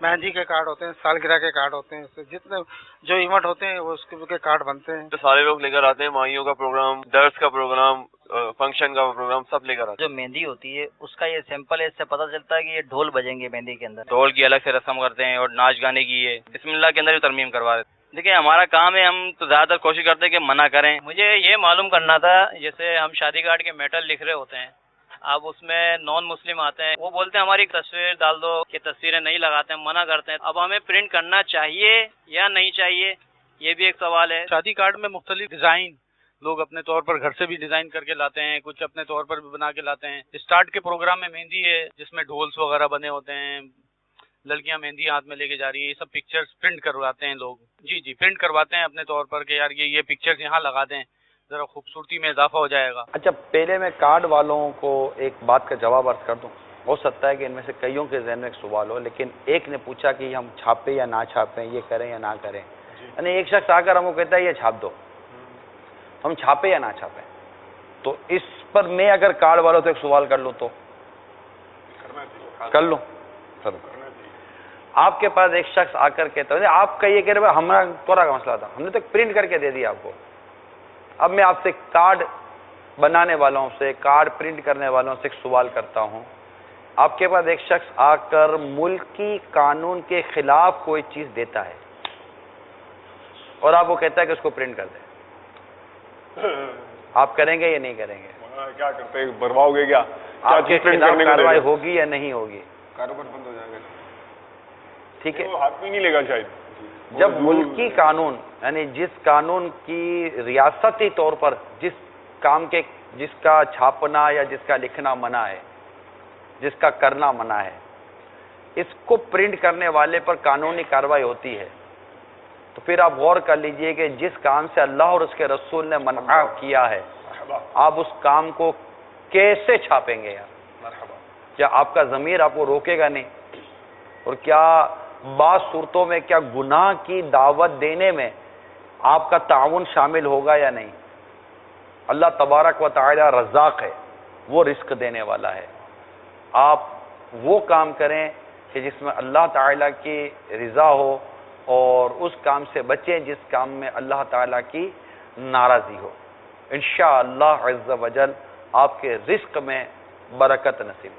मेहंदी के कार्ड होते हैं, सालगिरह के कार्ड होते हैं, जितने जो इवेंट होते हैं वो उसके कार्ड बनते हैं। तो सारे लोग लेकर आते हैं, माइयों का प्रोग्राम, दर्स का प्रोग्राम, फंक्शन का प्रोग्राम सब लेकर आते हैं। जो मेहंदी होती है उसका ये सैंपल है, इससे पता चलता है कि ये ढोल बजेंगे मेहंदी के अंदर। ढोल की अलग से रस्म करते हैं और नाच गाने की है, बिस्मिल्लाह के अंदर भी तरमीम करवा देते हैं। देखिए हमारा काम है, हम तो ज़्यादातर कोशिश करते हैं कि मना करें। मुझे ये मालूम करना था, जैसे हम शादी कार्ड के मेटल लिख रहे होते हैं, अब उसमें नॉन मुस्लिम आते हैं, वो बोलते हैं हमारी तस्वीर डाल दो, कि तस्वीरें नहीं लगाते हैं, मना करते हैं। अब हमें प्रिंट करना चाहिए या नहीं चाहिए, ये भी एक सवाल है। शादी कार्ड में मुख्तलिफ डिज़ाइन लोग अपने तौर पर घर से भी डिज़ाइन करके लाते हैं, कुछ अपने तौर पर भी बना के लाते हैं। स्टार्ट के प्रोग्राम में मेहंदी है जिसमें ढोल्स वगैरह बने होते हैं, लड़कियां मेहंदी हाथ में लेके जा रही है, ये सब पिक्चर्स प्रिंट करवाते हैं लोग। जी प्रिंट करवाते हैं अपने तौर पर कि यार ये पिक्चर्स यहाँ लगा दें, ज़रा खूबसूरती में इजाफा हो जाएगा। अच्छा, पहले मैं कार्ड वालों को एक बात का जवाब अर्ज कर दूं। हो सकता है कि इनमें से कईयों के ज़हन में एक सवाल हो, लेकिन एक ने पूछा कि हम छापें या ना छापें, ये करें या ना करें। यानी एक शख्स आकर हमको कहता है ये छाप दो, हम छापें या ना छापें। तो इस पर मैं अगर कार्ड वालों से एक सवाल कर लूँ तो कर लूँ। आपके पास एक शख्स आकर कहता है, आप कहिए कह रहे हमारा थोड़ा का मसला था, हमने तो प्रिंट करके दे दिया आपको। अब मैं आपसे कार्ड बनाने वालों से, कार्ड प्रिंट करने वालों से एक सवाल करता हूं। आपके पास एक शख्स आकर मुल्की कानून के खिलाफ कोई चीज देता है और आपको कहता है कि उसको प्रिंट कर दे, आप करेंगे या नहीं करेंगे? क्या करते हैं, बर्बाओगे क्या? आपके खिलाफ कार्रवाई होगी या नहीं होगी? कारोबार बंद हो जाएगा। ठीक है, वो हाथ में नहीं लेगा शायद। जब मुल्की कानून यानी जिस कानून की रियासती तौर पर जिसका छापना या जिसका लिखना मना है, जिसका करना मना है, इसको प्रिंट करने वाले पर कानूनी कार्रवाई होती है, तो फिर आप गौर कर लीजिए कि जिस काम से अल्लाह और उसके रसूल ने मना किया है, आप उस काम को कैसे छापेंगे यार? क्या आपका ज़मीर आपको रोकेगा नहीं? और क्या बाज़ सूरतों में क्या गुनाह की दावत देने में आपका ताउन शामिल होगा या नहीं? अल्लाह तबारक व तआला रज़्ज़ाक़ है, वो रिस्क देने वाला है। आप वो काम करें कि जिसमें अल्लाह ताला की रिज़ा हो, और उस काम से बचें जिस काम में अल्लाह ताला की नाराज़ी हो। इंशाअल्लाह अज़्ज़ व जल आपके रिस्क में बरकत नसीब।